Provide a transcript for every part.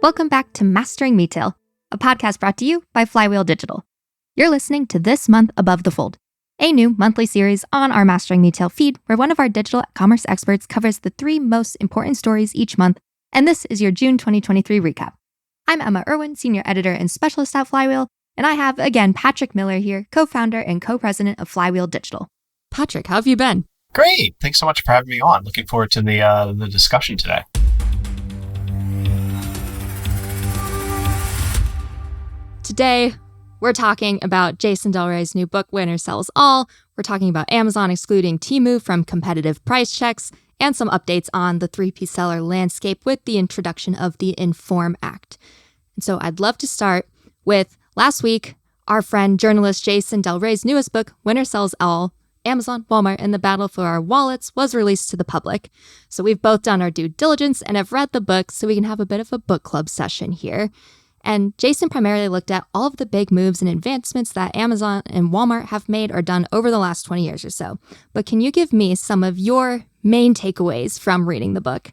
Welcome back to Mastering Retail, a podcast brought to you by Flywheel Digital. You're listening to This Month Above the Fold, a new monthly series on our Mastering Retail feed where one of our digital commerce experts covers the 3 most important stories each month, and this is your June 2023 recap. I'm Emma Irwin, Senior Editor and Specialist at Flywheel, and I have, again, Patrick Miller here, co-founder and co-president of Flywheel Digital. Patrick, how have you been? Great. Thanks so much for having me on. Looking forward to the discussion today. Today, we're talking about Jason Del Rey's new book, Winner Sells All. We're talking about Amazon excluding Temu from competitive price checks and some updates on the 3P seller landscape with the introduction of the INFORM Act. And so I'd love to start with last week, our friend journalist Jason Del Rey's newest book, Winner Sells All, Amazon, Walmart, and the Battle for Our Wallets was released to the public. So we've both done our due diligence and have read the book so we can have a bit of a book club session here. And Jason primarily looked at all of the big moves and advancements that Amazon and Walmart have made or done over the last 20 years or so. But can you give me some of your main takeaways from reading the book?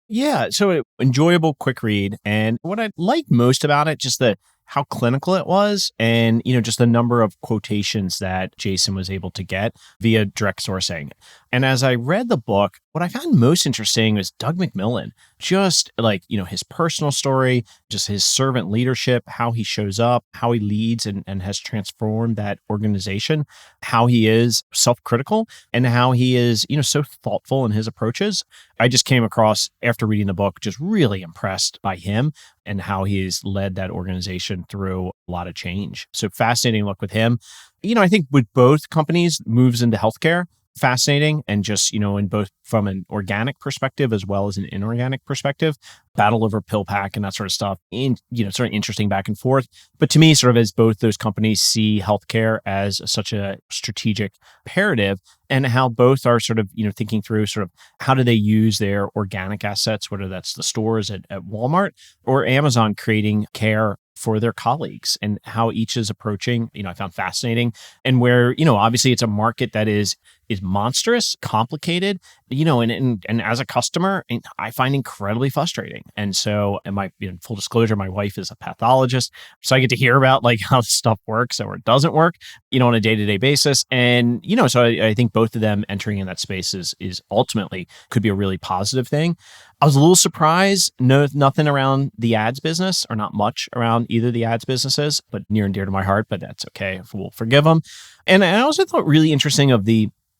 Yeah, so enjoyable, quick read. And what I liked most about it, just how clinical it was and, just the number of quotations that Jason was able to get via direct sourcing. And as I read the book, what I found most interesting was Doug McMillon, just his personal story, just his servant leadership, how he shows up, how he leads and has transformed that organization, how he is self-critical and how he is, so thoughtful in his approaches. I just came across, after reading the book, just really impressed by him and how he's led that organization through a lot of change. So fascinating look with him. I think with both companies, moves into healthcare, fascinating, and just, in both from an organic perspective as well as an inorganic perspective, battle over PillPack and that sort of stuff, and, sort of interesting back and forth. But to me, sort of as both those companies see healthcare as such a strategic imperative and how both are sort of, thinking through sort of how do they use their organic assets, whether that's the stores at Walmart or Amazon creating care for their colleagues and how each is approaching, I found fascinating. And where, obviously it's a market that is monstrous, complicated, and as a customer, I find incredibly frustrating. And so, in full disclosure, my wife is a pathologist. So I get to hear about how stuff works or it doesn't work, on a day-to-day basis. And, so I think both of them entering in that space is ultimately could be a really positive thing. I was a little surprised, nothing around the ads business or not much around either of the ads businesses, but near and dear to my heart, but that's okay. We'll forgive them. And I also thought really interesting of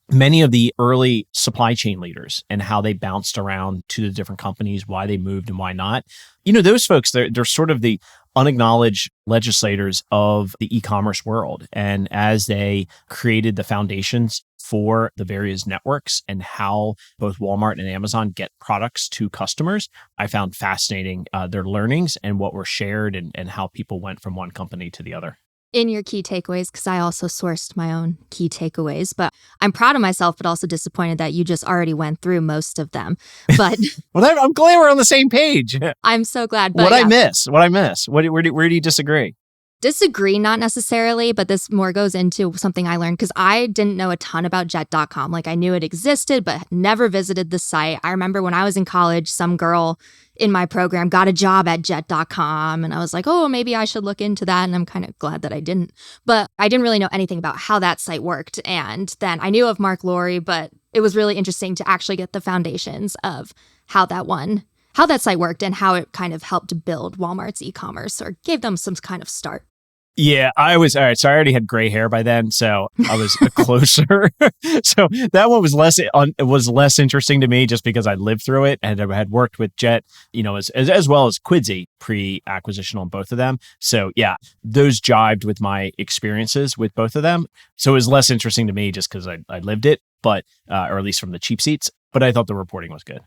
many of the early supply chain leaders and how they bounced around to the different companies, why they moved and why not. Those folks, they're sort of the unacknowledged legislators of the e-commerce world. And as they created the foundations for the various networks and how both Walmart and Amazon get products to customers, I found fascinating their learnings and what were shared and how people went from one company to the other. In your key takeaways, because I also sourced my own key takeaways, but I'm proud of myself, but also disappointed that you just already went through most of them. But well, I'm glad we're on the same page. I'm so glad. But What I miss? Where do you disagree? Disagree, not necessarily, but this more goes into something I learned because I didn't know a ton about Jet.com. I knew it existed, but never visited the site. I remember when I was in college, some girl in my program got a job at Jet.com, and I was like, oh, maybe I should look into that, and I'm kind of glad that I didn't. But I didn't really know anything about how that site worked, and then I knew of Mark Lowry, but it was really interesting to actually get the foundations of how that site worked and how it kind of helped build Walmart's e-commerce or gave them some kind of start. Yeah, I was, all right, so I already had gray hair by then, so I was closer. So that one was less interesting to me just because I lived through it and I had worked with Jet, as well as Quidsy pre-acquisition on both of them. So yeah, those jived with my experiences with both of them. So it was less interesting to me just because I lived it, but, or at least from the cheap seats, but I thought the reporting was good.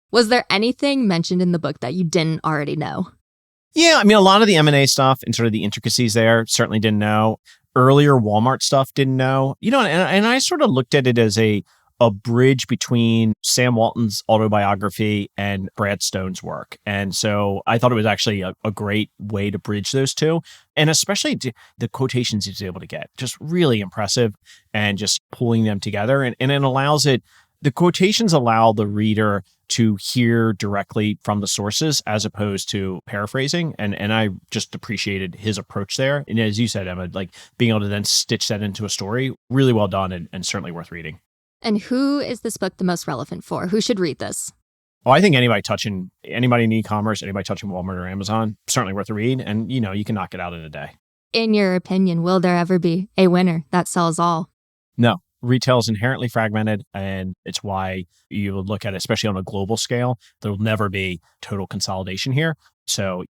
Was there anything mentioned in the book that you didn't already know? Yeah, a lot of the M&A stuff and sort of the intricacies there certainly didn't know. Earlier Walmart stuff didn't know. And I sort of looked at it as a bridge between Sam Walton's autobiography and Brad Stone's work. And so I thought it was actually a great way to bridge those two. And especially the quotations he was able to get, just really impressive and just pulling them together. And it allows it The quotations allow the reader to hear directly from the sources as opposed to paraphrasing. And I just appreciated his approach there. And as you said, Emma, like being able to then stitch that into a story, really well done and certainly worth reading. And who is this book the most relevant for? Who should read this? Oh, I think anybody in e-commerce, anybody touching Walmart or Amazon, certainly worth a read. And, you can knock it out in a day. In your opinion, will there ever be a winner that sells all? No. Retail is inherently fragmented, and it's why you would look at it, especially on a global scale, there will never be total consolidation here. So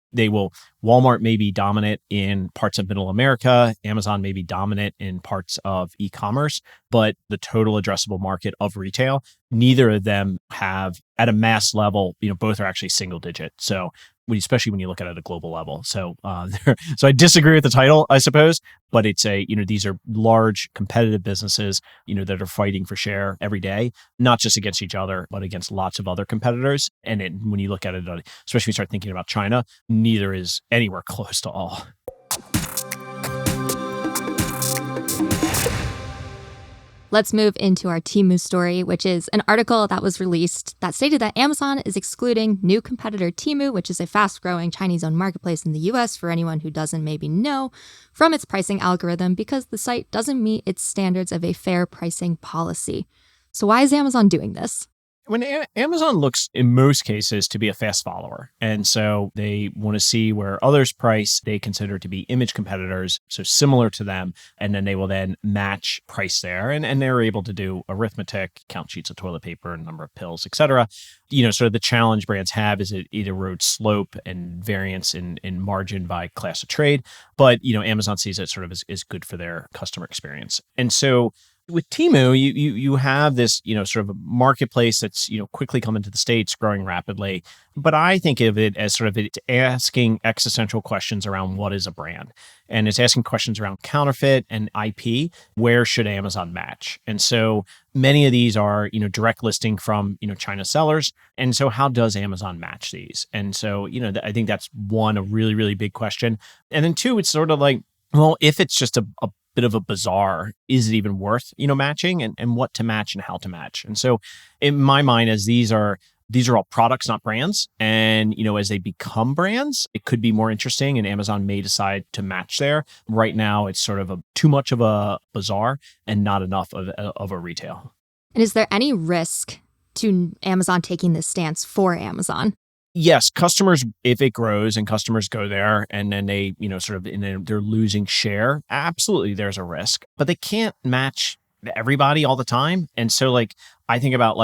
Walmart may be dominant in parts of middle America, Amazon may be dominant in parts of e-commerce, but the total addressable market of retail, neither of them have at a mass level, both are actually single digit. So especially when you look at it at a global level. So, so I disagree with the title, I suppose, but it's these are large competitive businesses, that are fighting for share every day, not just against each other, but against lots of other competitors. And when you look at it, especially when you start thinking about China, neither is anywhere close to all. Let's move into our Temu story, which is an article that was released that stated that Amazon is excluding new competitor Temu, which is a fast-growing Chinese-owned marketplace in the US, for anyone who doesn't maybe know, from its pricing algorithm because the site doesn't meet its standards of a fair pricing policy. So why is Amazon doing this? When Amazon looks in most cases to be a fast follower. And so they want to see where others price they consider to be image competitors, so similar to them. And then they will then match price there. And they're able to do arithmetic, count sheets of toilet paper, number of pills, et cetera. Sort of the challenge brands have is it erodes slope and variance in margin by class of trade. But, Amazon sees it sort of as good for their customer experience. And so with Temu, you have this, sort of a marketplace that's, quickly come into the States, growing rapidly. But I think of it as sort of it's asking existential questions around what is a brand. And it's asking questions around counterfeit and IP. Where should Amazon match? And so many of these are, direct listing from, China sellers. And so how does Amazon match these? And so, I think that's one, a really, really big question. And then two, it's sort of like, well, if it's just a bit of a bazaar, is it even worth, matching and what to match and how to match? And so in my mind, as these are all products, not brands. And, as they become brands, it could be more interesting and Amazon may decide to match there. Right now, it's sort of too much of a bazaar and not enough of a retail. And is there any risk to Amazon taking this stance for Amazon? Yes, customers, if it grows and customers go there and then they, they're losing share, absolutely there's a risk, but they can't match everybody all the time. And so I think about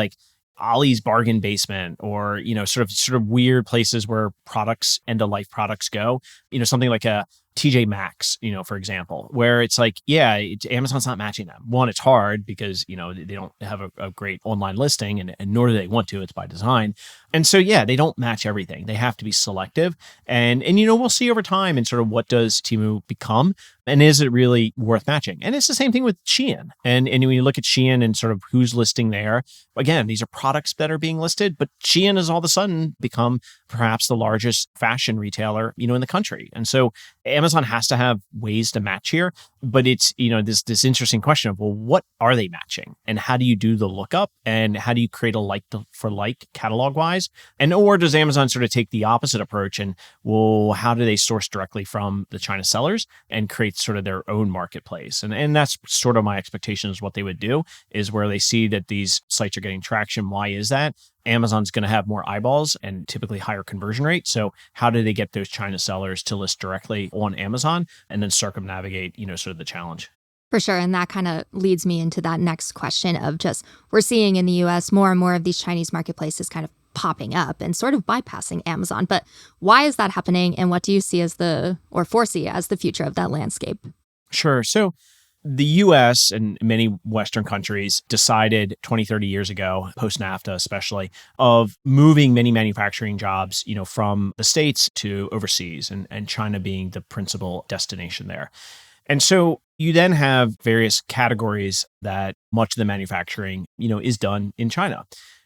Ollie's Bargain Basement or, sort of weird places where products, end of life products go, something like a TJ Maxx, for example, where it's Amazon's not matching them. One, it's hard because, they don't have a great online listing and nor do they want to, it's by design. And so, they don't match everything. They have to be selective. And we'll see over time and sort of what does Temu become and is it really worth matching? And it's the same thing with Shein. And when you look at Shein and sort of who's listing there, again, these are products that are being listed, but Shein has all of a sudden become perhaps the largest fashion retailer, in the country. And so Amazon has to have ways to match here, but it's, this interesting question of, well, what are they matching? And how do you do the lookup? And how do you create a like for like catalog wise? And or does Amazon sort of take the opposite approach and, well, how do they source directly from the China sellers and create sort of their own marketplace? And that's sort of my expectation is what they would do is where they see that these sites are getting traction. Why is that? Amazon's going to have more eyeballs and typically higher conversion rate. So how do they get those China sellers to list directly on Amazon and then circumnavigate, sort of the challenge? For sure. And that kind of leads me into that next question of just, we're seeing in the US more and more of these Chinese marketplaces kind of popping up and sort of bypassing Amazon. But why is that happening? And what do you see as foresee as the future of that landscape? Sure. So the US and many Western countries decided 20, 30 years ago, post-NAFTA especially, of moving many manufacturing jobs, from the States to overseas and China being the principal destination there. And so you then have various categories that much of the manufacturing, is done in China.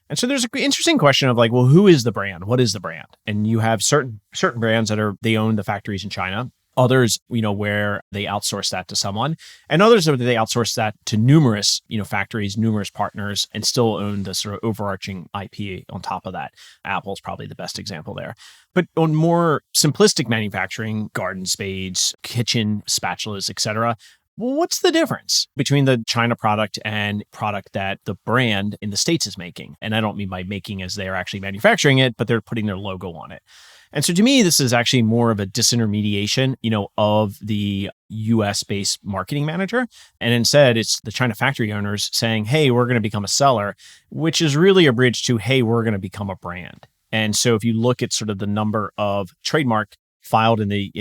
And so there's an interesting question of well, who is the brand? What is the brand? And you have certain brands that they own the factories in China. Others, where they outsource that to someone, and others where they outsource that to numerous, factories, numerous partners, and still own the sort of overarching IP on top of that. Apple's probably the best example there. But on more simplistic manufacturing, garden spades, kitchen spatulas, etc., well, what's the difference between the China product and product that the brand in the States is making? And I don't mean by making as they're actually manufacturing it, but they're putting their logo on it. And so to me, this is actually more of a disintermediation, of the US-based marketing manager. And instead, it's the China factory owners saying, hey, we're going to become a seller, which is really a bridge to, hey, we're going to become a brand. And so if you look at sort of the number of trademark filed in the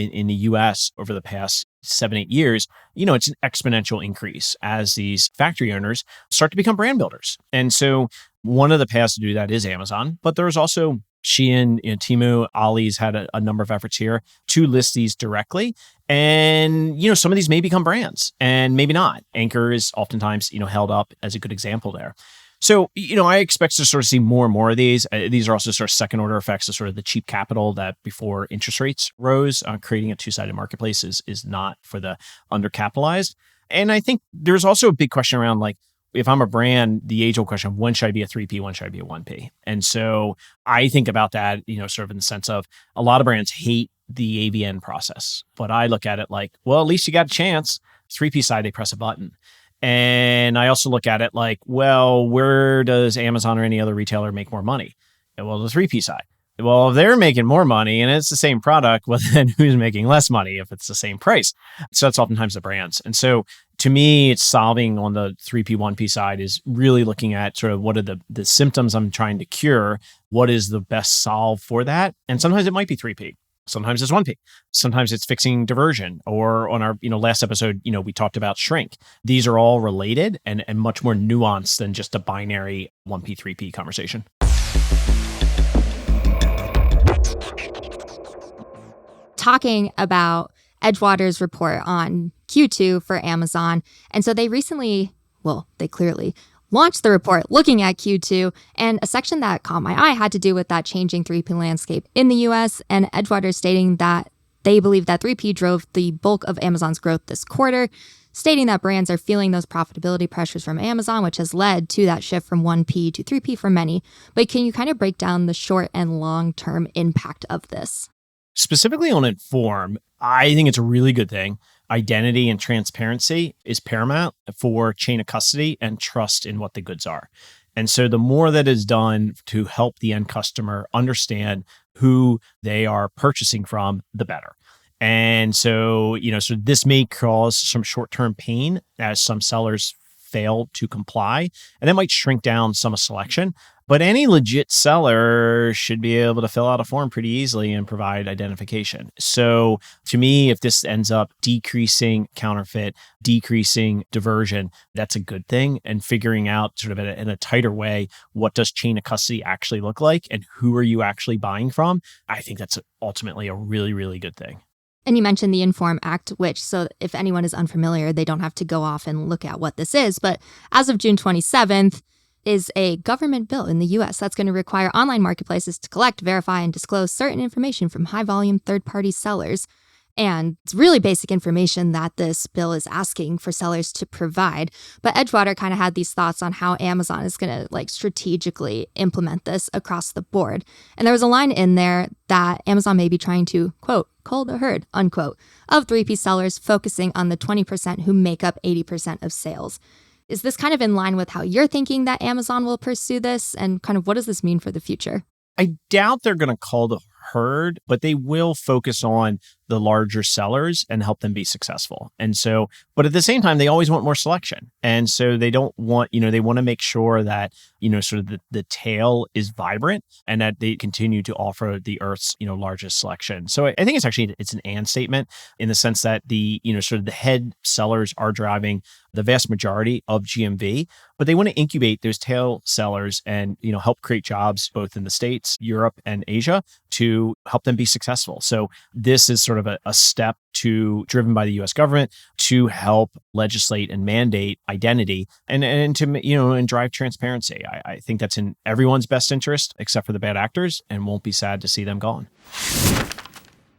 US over the past 7-8 years, it's an exponential increase as these factory owners start to become brand builders. And so one of the paths to do that is Amazon, but there's also Shein, Temu, Ali's had a number of efforts here to list these directly. And, some of these may become brands and maybe not. Anchor is oftentimes, held up as a good example there. So, I expect to sort of see more and more of these. These are also sort of second order effects of sort of the cheap capital that before interest rates rose, creating a two-sided marketplace is not for the undercapitalized. And I think there's also a big question around like, if I'm a brand, the age-old question of when should I be a 3P, when should I be a 1P? And so I think about that, sort of in the sense of a lot of brands hate the AVN process, but I look at it like, well, at least you got a chance. 3P side, they press a button. And I also look at it like, well, where does Amazon or any other retailer make more money? And well, the 3P side. Well, if they're making more money and it's the same product, well, then who's making less money if it's the same price? So that's oftentimes the brands. And so to me, it's solving on the 3P, 1P side is really looking at sort of what are the symptoms I'm trying to cure? What is the best solve for that? And sometimes it might be 3P. Sometimes it's 1P. Sometimes it's fixing diversion. Or on our last episode, we talked about shrink. These are all related and much more nuanced than just a binary 1P, 3P conversation. Talking about Edgewater's report on Q2 for Amazon. And so they clearly launched the report looking at Q2, and a section that caught my eye had to do with that changing 3P landscape in the US, and Edgewater stating that they believe that 3P drove the bulk of Amazon's growth this quarter, stating that brands are feeling those profitability pressures from Amazon, which has led to that shift from 1P to 3P for many. But can you kind of break down the short and long-term impact of this? Specifically on Inform, I think it's a really good thing. Identity and transparency is paramount for chain of custody and trust in what the goods are. And so the more that is done to help the end customer understand who they are purchasing from, the better. And so, so this may cause some short-term pain as some sellers fail to comply, and that might shrink down some selection. But any legit seller should be able to fill out a form pretty easily and provide identification. So to me, if this ends up decreasing counterfeit, decreasing diversion, that's a good thing. And figuring out sort of in a tighter way, what does chain of custody actually look like and who are you actually buying from? I think that's ultimately a really, really good thing. And you mentioned the Inform Act, which, so if anyone is unfamiliar, they don't have to go off and look at what this is. But as of June 27th, is a government bill in the US that's going to require online marketplaces to collect, verify, and disclose certain information from high-volume third-party sellers. And it's really basic information that this bill is asking for sellers to provide. But Edgewater kind of had these thoughts on how Amazon is going to strategically implement this across the board. And there was a line in there that Amazon may be trying to, quote, cull the herd, unquote, of 3P sellers, focusing on the 20% who make up 80% of sales. Is this kind of in line with how you're thinking that Amazon will pursue this? And kind of what does this mean for the future? I doubt they're going to cull the herd, but they will focus on the larger sellers and help them be successful. And so, but at the same time, they always want more selection. And so they don't want, they want to make sure that, sort of the tail is vibrant and that they continue to offer the Earth's, largest selection. So I think it's an and statement in the sense that the, sort of the head sellers are driving the vast majority of GMV, but they want to incubate those tail sellers and, help create jobs both in the States, Europe, and Asia to help them be successful. So this is sort of a step driven by the US government to help legislate and mandate identity and to, and drive transparency. I think that's in everyone's best interest, except for the bad actors, and won't be sad to see them gone.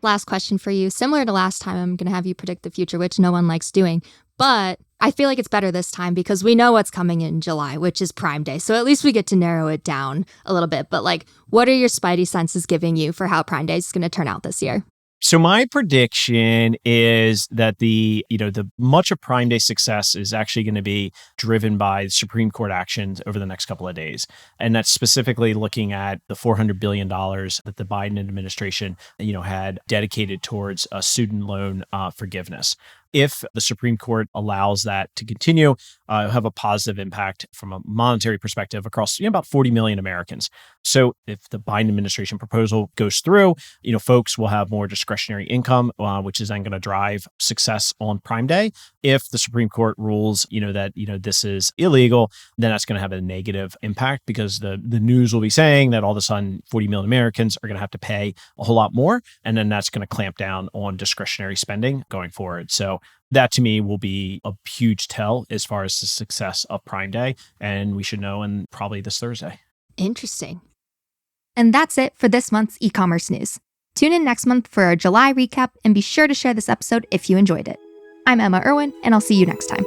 Last question for you. Similar to last time, I'm going to have you predict the future, which no one likes doing. But I feel like it's better this time because we know what's coming in July, which is Prime Day. So at least we get to narrow it down a little bit. But like, what are your spidey senses giving you for how Prime Day is going to turn out this year? So my prediction is that the much of Prime Day success is actually going to be driven by Supreme Court actions over the next couple of days. And that's specifically looking at the $400 billion that the Biden administration, had dedicated towards student loan forgiveness. If the Supreme Court allows that to continue, it'll have a positive impact from a monetary perspective across about 40 million Americans. So if the Biden administration proposal goes through, folks will have more discretionary income, which is then going to drive success on Prime Day. If the Supreme Court rules, that, this is illegal, then that's going to have a negative impact because the news will be saying that all of a sudden 40 million Americans are going to have to pay a whole lot more. And then that's going to clamp down on discretionary spending going forward. So that to me will be a huge tell as far as the success of Prime Day. And we should know in probably this Thursday. Interesting. And that's it for this month's e-commerce news. Tune in next month for our July recap and be sure to share this episode if you enjoyed it. I'm Emma Irwin, and I'll see you next time.